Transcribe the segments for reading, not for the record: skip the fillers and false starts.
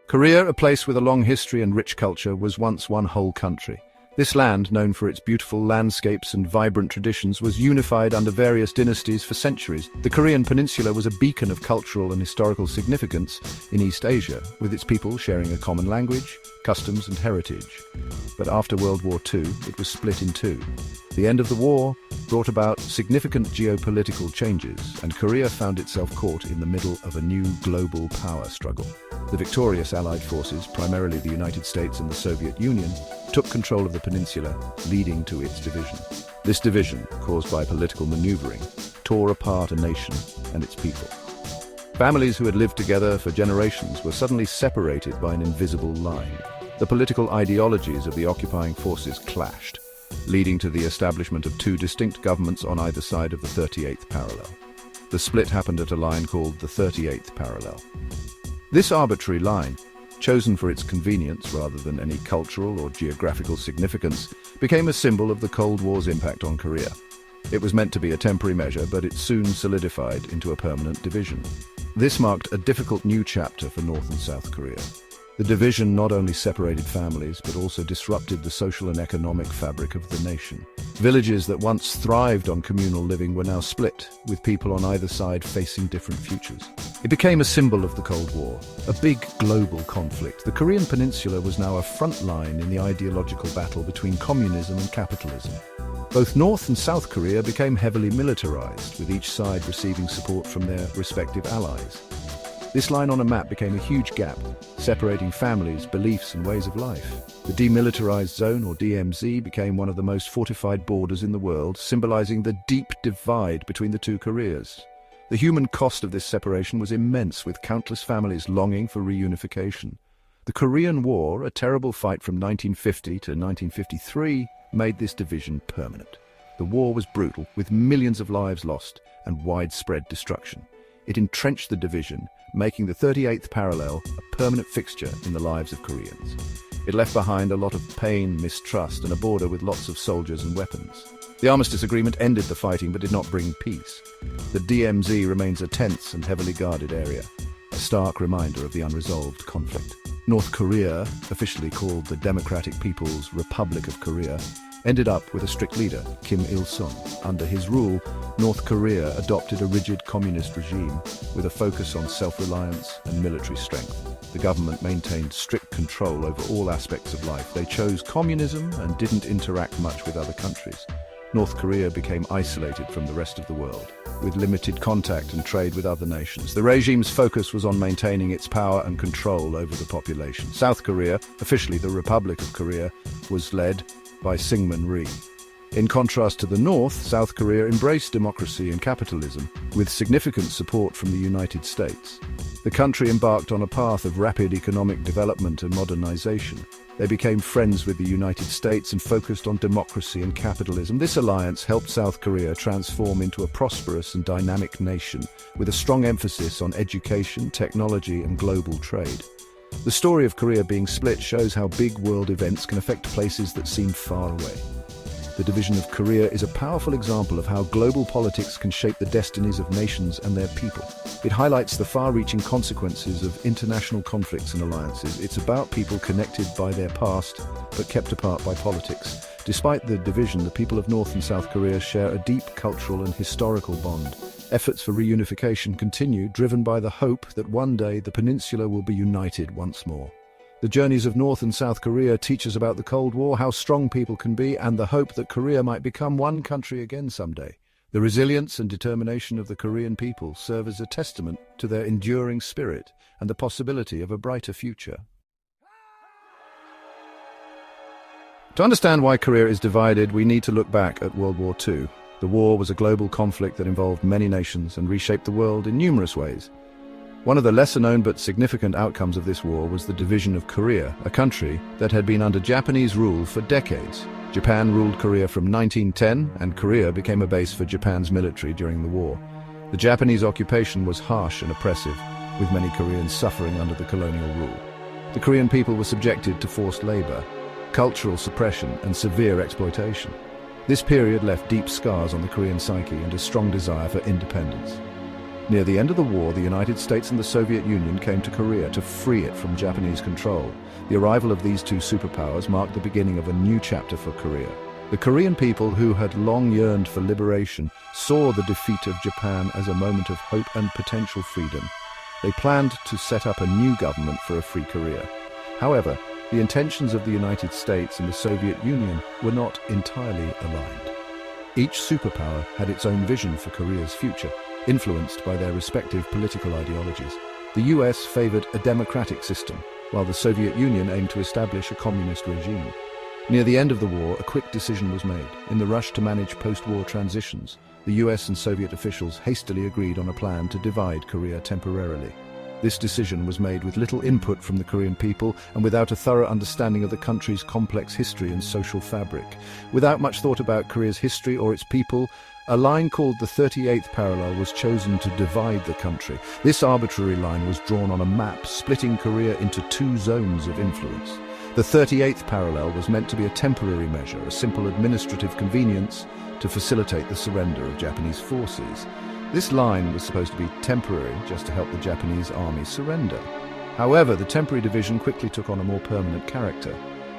Korea, a place with a long history and rich culture, was once one whole country. This land, known for its beautiful landscapes and vibrant traditions, was unified under various dynasties for centuries. The Korean Peninsula was a beacon of cultural and historical significance in East Asia, with its people sharing a common language, customs and heritage. But after World War II, it was split in two. The end of the war brought about significant geopolitical changes, and Korea found itself caught in the middle of a new global power struggle. The victorious Allied forces, primarily the United States and the Soviet Union, took control of the peninsula, leading to its division. This division, caused by political maneuvering, tore apart a nation and its people. Families who had lived together for generations were suddenly separated by an invisible line. The political ideologies of the occupying forces clashed, leading to the establishment of two distinct governments on either side of the 38th parallel. The split happened at a line called the 38th parallel. This arbitrary line, chosen for its convenience rather than any cultural or geographical significance, became a symbol of the Cold War's impact on Korea. It was meant to be a temporary measure, but it soon solidified into a permanent division. This marked a difficult new chapter for North and South Korea. The division not only separated families, but also disrupted the social and economic fabric of the nation. Villages that once thrived on communal living were now split, with people on either side facing different futures. It became a symbol of the Cold War, a big global conflict. The Korean Peninsula was now a front line in the ideological battle between communism and capitalism. Both North and South Korea became heavily militarized, with each side receiving support from their respective allies. This line on a map became a huge gap, separating families, beliefs and ways of life. The demilitarized zone, or DMZ, became one of the most fortified borders in the world, symbolizing the deep divide between the two Koreas. The human cost of this separation was immense, with countless families longing for reunification. The Korean War, a terrible fight from 1950 to 1953, made this division permanent. The war was brutal, with millions of lives lost and widespread destruction. It entrenched the division, making the 38th parallel a permanent fixture in the lives of Koreans. It left behind a lot of pain, mistrust, and a border with lots of soldiers and weapons. The armistice agreement ended the fighting but did not bring peace. The DMZ remains a tense and heavily guarded area, a stark reminder of the unresolved conflict. North Korea, officially called the Democratic People's Republic of Korea, ended up with a strict leader, Kim Il-sung. Under his rule, North Korea adopted a rigid communist regime with a focus on self-reliance and military strength. The government maintained strict control over all aspects of life. They chose communism and didn't interact much with other countries. North Korea became isolated from the rest of the world, with limited contact and trade with other nations. The regime's focus was on maintaining its power and control over the population. South Korea, officially the Republic of Korea, was led by Syngman Rhee. In contrast to the North, South Korea embraced democracy and capitalism, with significant support from the United States. The country embarked on a path of rapid economic development and modernization. They became friends with the United States and focused on democracy and capitalism. This alliance helped South Korea transform into a prosperous and dynamic nation, with a strong emphasis on education, technology, and global trade. The story of Korea being split shows how big world events can affect places that seem far away. The division of Korea is a powerful example of how global politics can shape the destinies of nations and their people. It highlights the far-reaching consequences of international conflicts and alliances. It's about people connected by their past, but kept apart by politics. Despite the division, the people of North and South Korea share a deep cultural and historical bond. Efforts for reunification continue, driven by the hope that one day the peninsula will be united once more. The journeys of North and South Korea teach us about the Cold War, how strong people can be, and the hope that Korea might become one country again someday. The resilience and determination of the Korean people serve as a testament to their enduring spirit and the possibility of a brighter future. To understand why Korea is divided, we need to look back at World War II. The war was a global conflict that involved many nations and reshaped the world in numerous ways. One of the lesser-known but significant outcomes of this war was the division of Korea, a country that had been under Japanese rule for decades. Japan ruled Korea from 1910, and Korea became a base for Japan's military during the war. The Japanese occupation was harsh and oppressive, with many Koreans suffering under the colonial rule. The Korean people were subjected to forced labor, cultural suppression, and severe exploitation. This period left deep scars on the Korean psyche and a strong desire for independence. Near the end of the war, the United States and the Soviet Union came to Korea to free it from Japanese control. The arrival of these two superpowers marked the beginning of a new chapter for Korea. The Korean people, who had long yearned for liberation, saw the defeat of Japan as a moment of hope and potential freedom. They planned to set up a new government for a free Korea. However, the intentions of the United States and the Soviet Union were not entirely aligned. Each superpower had its own vision for Korea's future, influenced by their respective political ideologies. The US favored a democratic system, while the Soviet Union aimed to establish a communist regime. Near the end of the war, a quick decision was made. In the rush to manage post-war transitions, the US and Soviet officials hastily agreed on a plan to divide Korea temporarily. This decision was made with little input from the Korean people and without a thorough understanding of the country's complex history and social fabric. Without much thought about Korea's history or its people, a line called the 38th parallel was chosen to divide the country. This arbitrary line was drawn on a map, splitting Korea into two zones of influence. The 38th parallel was meant to be a temporary measure, a simple administrative convenience to facilitate the surrender of Japanese forces. This line was supposed to be temporary, just to help the Japanese army surrender. However, the temporary division quickly took on a more permanent character.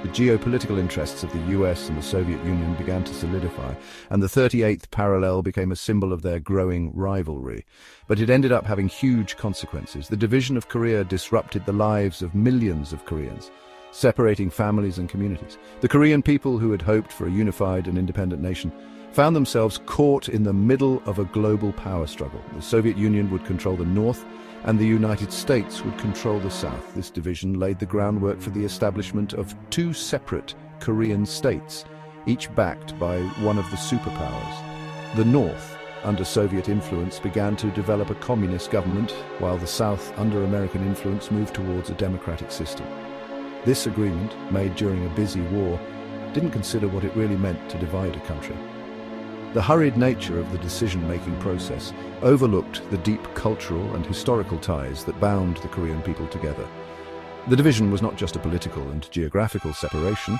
The geopolitical interests of the US and the Soviet Union began to solidify, and the 38th parallel became a symbol of their growing rivalry. But it ended up having huge consequences. The division of Korea disrupted the lives of millions of Koreans, separating families and communities. The Korean people, who had hoped for a unified and independent nation, found themselves caught in the middle of a global power struggle. The Soviet Union would control the north, and the United States would control the south. This division laid the groundwork for the establishment of two separate Korean states, each backed by one of the superpowers. The north, under Soviet influence, began to develop a communist government, while the south, under American influence, moved towards a democratic system. This agreement, made during a busy war, didn't consider what it really meant to divide a country. The hurried nature of the decision-making process overlooked the deep cultural and historical ties that bound the Korean people together. The division was not just a political and geographical separation,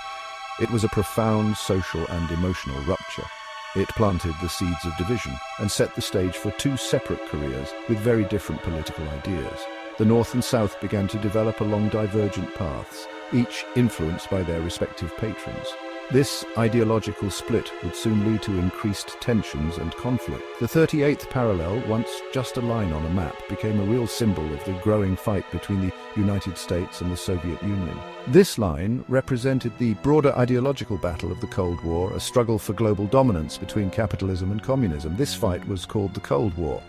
it was a profound social and emotional rupture. It planted the seeds of division and set the stage for two separate Koreas with very different political ideas. The North and South began to develop along divergent paths, each influenced by their respective patrons. This ideological split would soon lead to increased tensions and conflict. The 38th parallel, once just a line on a map, became a real symbol of the growing fight between the United States and the Soviet Union. This line represented the broader ideological battle of the Cold War, a struggle for global dominance between capitalism and communism. This fight was called the Cold War.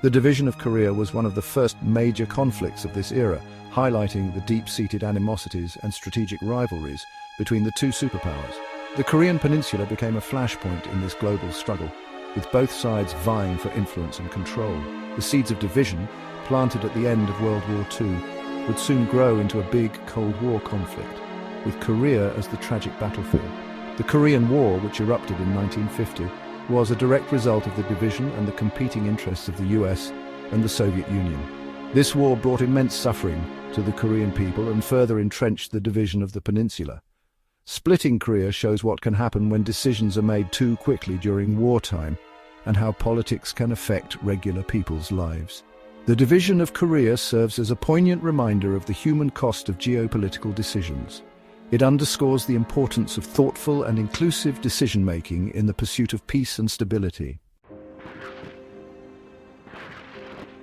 The division of Korea was one of the first major conflicts of this era, highlighting the deep-seated animosities and strategic rivalries between the two superpowers. The Korean Peninsula became a flashpoint in this global struggle, with both sides vying for influence and control. The seeds of division, planted at the end of World War II, would soon grow into a big Cold War conflict, with Korea as the tragic battlefield. The Korean War, which erupted in 1950, was a direct result of the division and the competing interests of the US and the Soviet Union. This war brought immense suffering to the Korean people and further entrenched the division of the peninsula. Splitting Korea shows what can happen when decisions are made too quickly during wartime, and how politics can affect regular people's lives. The division of Korea serves as a poignant reminder of the human cost of geopolitical decisions. It underscores the importance of thoughtful and inclusive decision-making in the pursuit of peace and stability.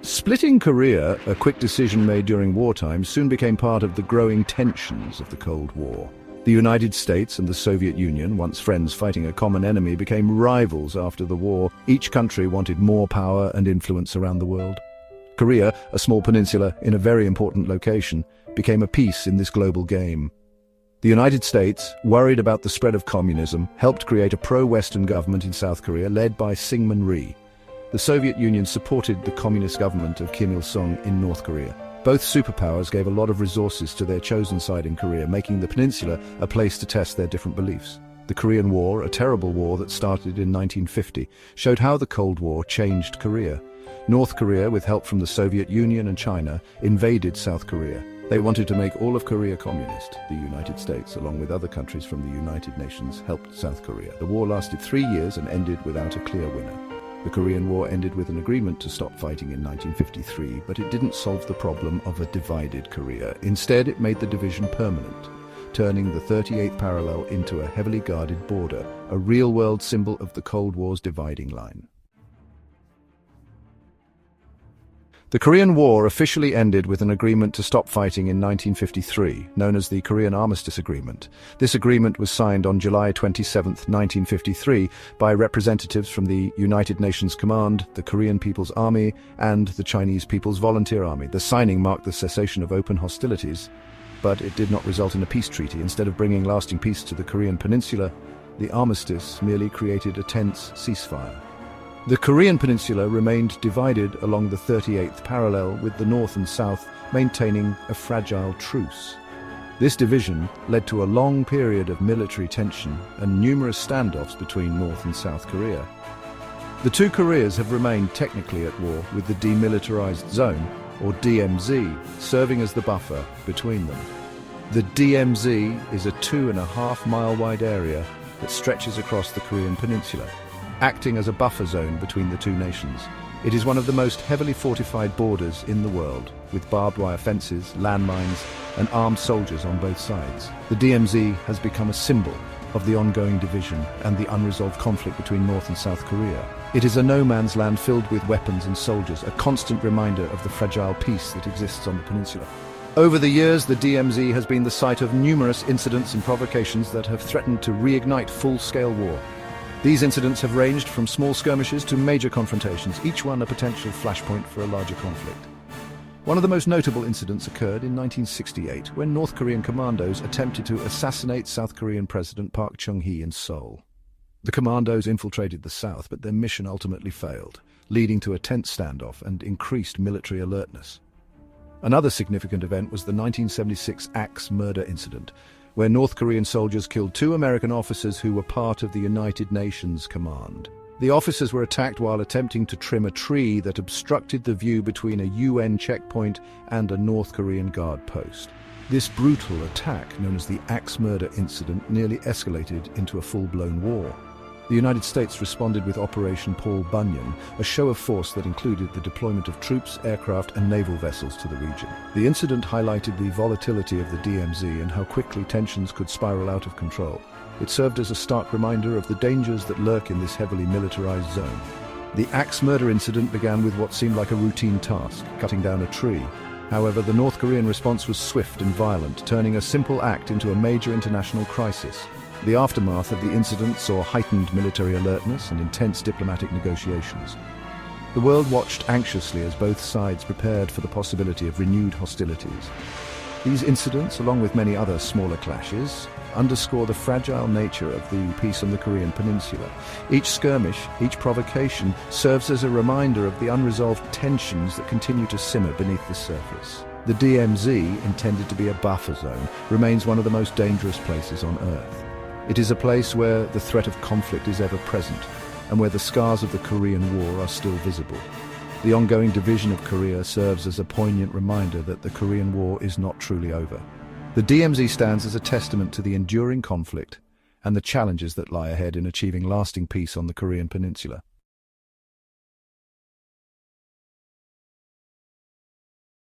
Splitting Korea, a quick decision made during wartime, soon became part of the growing tensions of the Cold War. The United States and the Soviet Union, once friends fighting a common enemy, became rivals after the war. Each country wanted more power and influence around the world. Korea, a small peninsula in a very important location, became a piece in this global game. The United States, worried about the spread of communism, helped create a pro-Western government in South Korea led by Syngman Rhee. The Soviet Union supported the communist government of Kim Il-sung in North Korea. Both superpowers gave a lot of resources to their chosen side in Korea, making the peninsula a place to test their different beliefs. The Korean War, a terrible war that started in 1950, showed how the Cold War changed Korea. North Korea, with help from the Soviet Union and China, invaded South Korea. They wanted to make all of Korea communist. The United States, along with other countries from the United Nations, helped South Korea. The war lasted 3 years and ended without a clear winner. The Korean War ended with an agreement to stop fighting in 1953, but it didn't solve the problem of a divided Korea. Instead, it made the division permanent, turning the 38th parallel into a heavily guarded border, a real-world symbol of the Cold War's dividing line. The Korean War officially ended with an agreement to stop fighting in 1953, known as the Korean Armistice Agreement. This agreement was signed on July 27, 1953, by representatives from the United Nations Command, the Korean People's Army, and the Chinese People's Volunteer Army. The signing marked the cessation of open hostilities, but it did not result in a peace treaty. Instead of bringing lasting peace to the Korean Peninsula, the armistice merely created a tense ceasefire. The Korean Peninsula remained divided along the 38th parallel, with the North and South maintaining a fragile truce. This division led to a long period of military tension and numerous standoffs between North and South Korea. The two Koreas have remained technically at war, with the Demilitarized Zone, or DMZ, serving as the buffer between them. The DMZ is a 2.5-mile wide area that stretches across the Korean Peninsula, acting as a buffer zone between the two nations. It is one of the most heavily fortified borders in the world, with barbed wire fences, landmines, and armed soldiers on both sides. The DMZ has become a symbol of the ongoing division and the unresolved conflict between North and South Korea. It is a no-man's land filled with weapons and soldiers, a constant reminder of the fragile peace that exists on the peninsula. Over the years, the DMZ has been the site of numerous incidents and provocations that have threatened to reignite full-scale war. These incidents have ranged from small skirmishes to major confrontations, each one a potential flashpoint for a larger conflict. One of the most notable incidents occurred in 1968, when North Korean commandos attempted to assassinate South Korean President Park Chung-hee in Seoul. The commandos infiltrated the South, but their mission ultimately failed, leading to a tense standoff and increased military alertness. Another significant event was the 1976 axe murder incident, where North Korean soldiers killed 2 American officers who were part of the United Nations Command. The officers were attacked while attempting to trim a tree that obstructed the view between a UN checkpoint and a North Korean guard post. This brutal attack, known as the axe murder incident, nearly escalated into a full-blown war. The United States responded with Operation Paul Bunyan, a show of force that included the deployment of troops, aircraft, and naval vessels to the region. The incident highlighted the volatility of the DMZ and how quickly tensions could spiral out of control. It served as a stark reminder of the dangers that lurk in this heavily militarized zone. The axe murder incident began with what seemed like a routine task, cutting down a tree. However, the North Korean response was swift and violent, turning a simple act into a major international crisis. The aftermath of the incident saw heightened military alertness and intense diplomatic negotiations. The world watched anxiously as both sides prepared for the possibility of renewed hostilities. These incidents, along with many other smaller clashes, underscore the fragile nature of the peace on the Korean Peninsula. Each skirmish, each provocation, serves as a reminder of the unresolved tensions that continue to simmer beneath the surface. The DMZ, intended to be a buffer zone, remains one of the most dangerous places on Earth. It is a place where the threat of conflict is ever present, and where the scars of the Korean War are still visible. The ongoing division of Korea serves as a poignant reminder that the Korean War is not truly over. The DMZ stands as a testament to the enduring conflict and the challenges that lie ahead in achieving lasting peace on the Korean Peninsula.